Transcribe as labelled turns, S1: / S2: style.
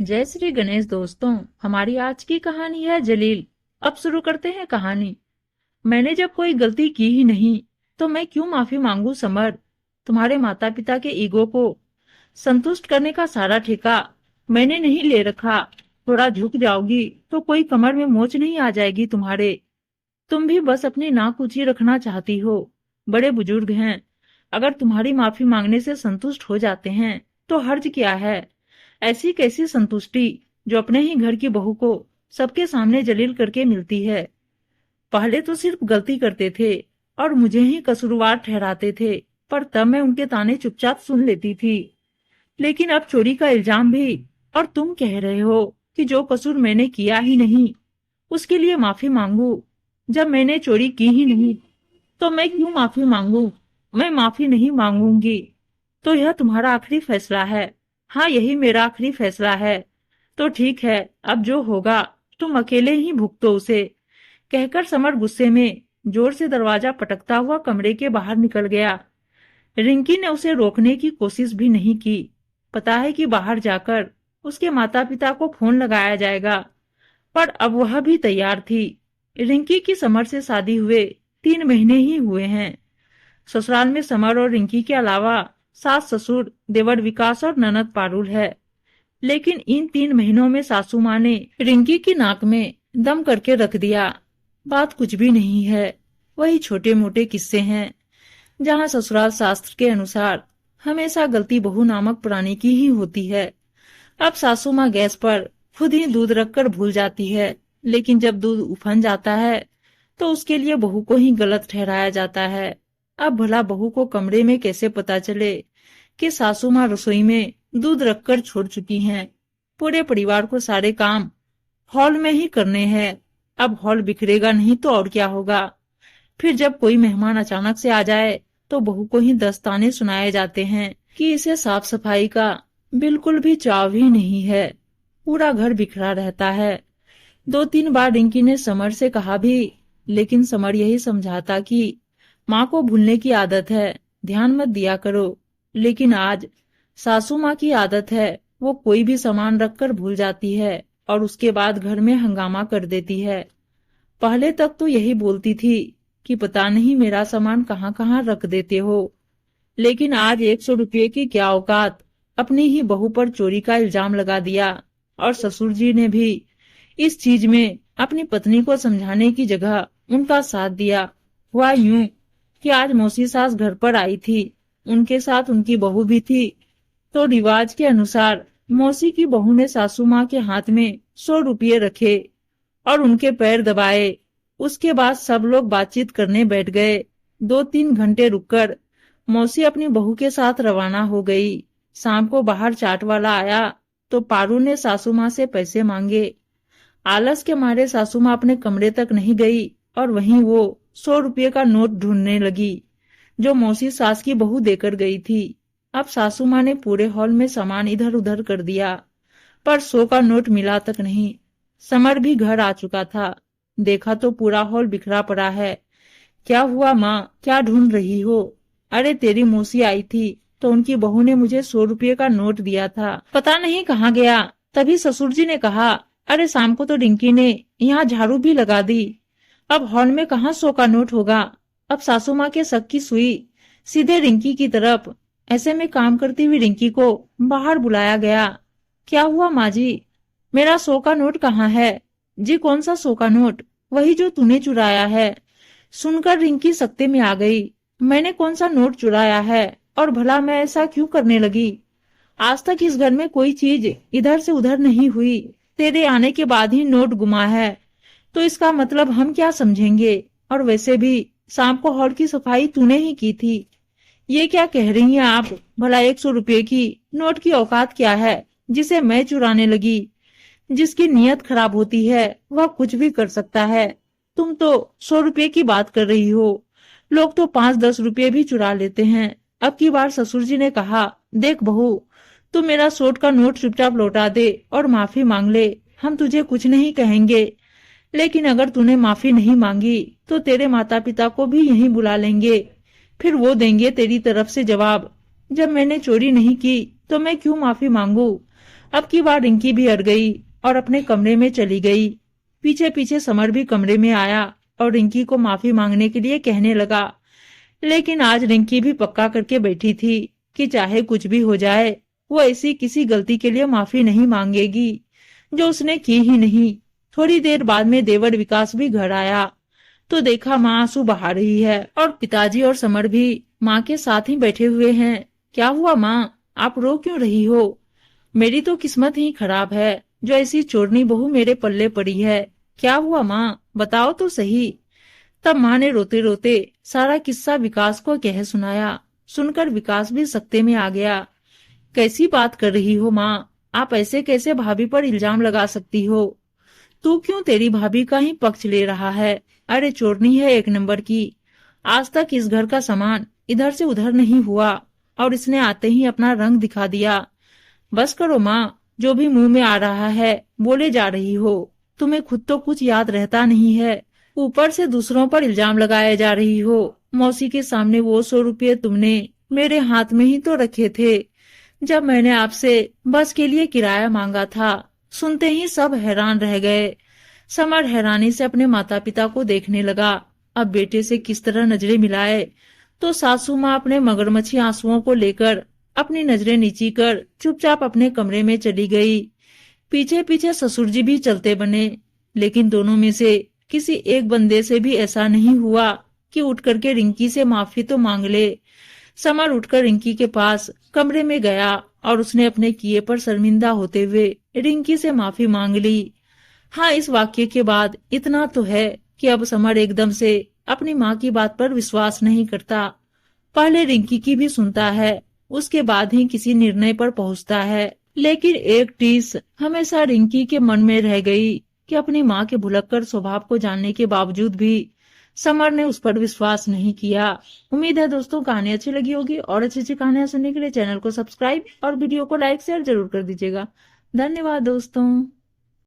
S1: जय श्री गणेश दोस्तों। हमारी आज की कहानी है जलील। अब शुरू करते हैं कहानी। मैंने जब कोई गलती की ही नहीं तो मैं क्यों माफी मांगू समर। तुम्हारे माता पिता के ईगो को संतुष्ट करने का सारा ठेका मैंने नहीं ले रखा। थोड़ा झुक जाओगी तो कोई कमर में मोच नहीं आ जाएगी तुम्हारे। तुम भी बस अपनी नाक ऊंची रखना चाहती हो। बड़े बुजुर्ग हैं, अगर तुम्हारी माफी मांगने से संतुष्ट हो जाते हैं तो हर्ज क्या है। ऐसी कैसी संतुष्टि जो अपने ही घर की बहू को सबके सामने जलील करके मिलती है। पहले तो सिर्फ गलती करते थे और मुझे ही कसूरवार ठहराते थे, पर तब मैं उनके ताने चुपचाप सुन लेती थी। लेकिन अब चोरी का इल्जाम भी, और तुम कह रहे हो कि जो कसूर मैंने किया ही नहीं उसके लिए माफी मांगू। जब मैंने चोरी की ही नहीं तो मैं क्यों माफी मांगू। मैं माफी नहीं मांगूंगी। तो यह तुम्हारा आखिरी फैसला है? हाँ, यही मेरा आखिरी फैसला है। तो ठीक है, अब जो होगा तुम अकेले ही भुगतो उसे। कहकर समर गुस्से में जोर से दरवाजा पटकता हुआ कमरे के बाहर निकल गया। रिंकी ने उसे रोकने की कोशिश भी नहीं की। पता है कि बाहर जाकर उसके माता पिता को फोन लगाया जाएगा, पर अब वह भी तैयार थी। रिंकी की समर से शादी हुए 3 महीने ही हुए हैं। ससुराल में समर और रिंकी के अलावा सास ससुर, देवर विकास और ननद पारुल है। लेकिन इन 3 महीनों में सासू माँ ने रिंकी की नाक में दम करके रख दिया। बात कुछ भी नहीं है, वही छोटे मोटे किस्से हैं, जहाँ ससुराल शास्त्र के अनुसार हमेशा गलती बहू नामक प्राणी की ही होती है। अब सासू माँ गैस पर खुद ही दूध रखकर भूल जाती है, लेकिन जब दूध उफन जाता है तो उसके लिए बहू को ही गलत ठहराया जाता है। अब भला बहू को कमरे में कैसे पता चले कि सासू माँ रसोई में दूध रखकर छोड़ चुकी हैं। पूरे परिवार को सारे काम हॉल में ही करने हैं। अब हॉल बिखरेगा नहीं तो और क्या होगा। फिर जब कोई मेहमान अचानक से आ जाए तो बहू को ही 10 ताने सुनाए जाते हैं कि इसे साफ सफाई का बिल्कुल भी चाव ही नहीं है। पूरा घर बिखरा रहता है। 2-3 बार रिंकी ने समर से कहा भी, लेकिन समर यही समझाता कि माँ को भूलने की आदत है, ध्यान मत दिया करो। लेकिन आज सासू माँ की आदत है, वो कोई भी सामान रखकर भूल जाती है और उसके बाद घर में हंगामा कर देती है। पहले तक तो यही बोलती थी कि पता नहीं मेरा सामान कहाँ कहाँ रख देते हो, लेकिन आज 100 रुपये की क्या औकात, अपनी ही बहू पर चोरी का इल्जाम लगा दिया। और ससुर जी ने भी इस चीज में अपनी पत्नी को समझाने की जगह उनका साथ दिया। हुआ यूं कि आज मौसी सास घर पर आई थी, उनके साथ उनकी बहू भी थी। तो रिवाज के अनुसार मौसी की बहू ने सासू माँ के हाथ में 100 रुपये रखे और उनके पैर दबाए। उसके बाद सब लोग बातचीत करने बैठ गए। 2-3 घंटे रुककर मौसी अपनी बहू के साथ रवाना हो गई। शाम को बाहर चाट वाला आया तो पारू ने सासू माँ से पैसे मांगे। आलस के मारे सासू माँ अपने कमरे तक नहीं गई और वहीं वो 100 रुपये का नोट ढूंढने लगी जो मौसी सास की बहू देकर गई थी। अब सासू माँ ने पूरे हॉल में सामान इधर उधर कर दिया, पर 100 का नोट मिला तक नहीं। समर भी घर आ चुका था। देखा तो पूरा हॉल बिखरा पड़ा है। क्या हुआ माँ, क्या ढूंढ रही हो? अरे तेरी मौसी आई थी तो उनकी बहू ने मुझे 100 रुपये का नोट दिया था, पता नहीं कहाँ गया। तभी ससुर जी ने कहा, अरे शाम को तो रिंकी ने यहाँ झाड़ू भी लगा दी, अब हॉल में कहाँ 100 का नोट होगा। अब सासू माँ के शक की सुई सीधे रिंकी की तरफ। ऐसे में काम करती हुई रिंकी को बाहर बुलाया गया। क्या हुआ माँ जी, मेरा 100 का नोट कहाँ है? जी कौन सा 100 का नोट? वही जो तूने चुराया है। सुनकर रिंकी सकते में आ गई। मैंने कौन सा नोट चुराया है और भला मैं ऐसा क्यों करने लगी? आज तक इस घर में कोई चीज इधर से उधर नहीं हुई। तेरे आने के बाद ही नोट गुमा है, तो इसका मतलब हम क्या समझेंगे? और वैसे भी शाम को हॉल की सफाई तूने ही की थी। ये क्या कह रही हैं आप? भला 100 रुपये की नोट की औकात क्या है जिसे मैं चुराने लगी? जिसकी नीयत खराब होती है वह कुछ भी कर सकता है। तुम तो 100 रुपये की बात कर रही हो, लोग तो 5-10 रुपये भी चुरा लेते हैं। अब की बार ससुर जी ने कहा, देख बहू, तू मेरा 100 का नोट चुपचाप लौटा दे और माफी मांग ले, हम तुझे कुछ नहीं कहेंगे। लेकिन अगर तूने माफी नहीं मांगी तो तेरे माता पिता को भी यहीं बुला लेंगे, फिर वो देंगे तेरी तरफ से जवाब। जब मैंने चोरी नहीं की तो मैं क्यों माफी मांगू? अब की बार रिंकी भी अड़ गई और अपने कमरे में चली गई। पीछे पीछे समर भी कमरे में आया और रिंकी को माफी मांगने के लिए कहने लगा। लेकिन आज रिंकी भी पक्का करके बैठी थी कि चाहे कुछ भी हो जाए, वो ऐसी किसी गलती के लिए माफी नहीं मांगेगी जो उसने की ही नहीं। थोड़ी देर बाद में देवर विकास भी घर आया तो देखा माँ आंसू बहा रही है और पिताजी और समर भी माँ के साथ ही बैठे हुए हैं। क्या हुआ माँ, आप रो क्यों रही हो? मेरी तो किस्मत ही खराब है जो ऐसी चोरनी बहू मेरे पल्ले पड़ी है। क्या हुआ माँ, बताओ तो सही। तब माँ ने रोते रोते सारा किस्सा विकास को कह सुनाया। सुनकर विकास भी सकते में आ गया। कैसी बात कर रही हो माँ, आप ऐसे कैसे भाभी पर इल्जाम लगा सकती हो? तू क्यों तेरी भाभी का ही पक्ष ले रहा है? अरे चोरनी है एक नंबर की। आज तक इस घर का सामान इधर से उधर नहीं हुआ और इसने आते ही अपना रंग दिखा दिया। बस करो माँ, जो भी मुंह में आ रहा है बोले जा रही हो। तुम्हें खुद तो कुछ याद रहता नहीं है, ऊपर से दूसरों पर इल्जाम लगाए जा रही हो। मौसी के सामने वो 100 रुपये तुमने मेरे हाथ में ही तो रखे थे जब मैंने आपसे बस के लिए किराया मांगा था। सुनते ही सब हैरान रह गए। समर हैरानी से अपने माता पिता को देखने लगा। अब बेटे से किस तरह नजरें मिलाए, तो सासू माँ अपने मगरमच्छी आंसुओं को लेकर अपनी नजरें नीची कर चुपचाप अपने कमरे में चली गई। पीछे पीछे ससुर जी भी चलते बने, लेकिन दोनों में से किसी एक बंदे से भी ऐसा नहीं हुआ कि उठ करके रिंकी से माफी तो मांग ले। समर उठकर रिंकी के पास कमरे में गया और उसने अपने किए पर शर्मिंदा होते हुए रिंकी से माफी मांग ली। हाँ, इस वाक्य के बाद इतना तो है कि अब समर एकदम से अपनी माँ की बात पर विश्वास नहीं करता। पहले रिंकी की भी सुनता है, उसके बाद ही किसी निर्णय पर पहुंचता है। लेकिन एक टीस हमेशा रिंकी के मन में रह गई कि अपनी माँ के भुलक्कड़ स्वभाव को जानने के बावजूद भी समर ने उस पर विश्वास नहीं किया। उम्मीद है दोस्तों कहानी अच्छी लगी होगी और अच्छी अच्छी कहानियां सुनने के लिए चैनल को सब्सक्राइब और वीडियो को लाइक शेयर जरूर कर दीजिएगा। धन्यवाद दोस्तों।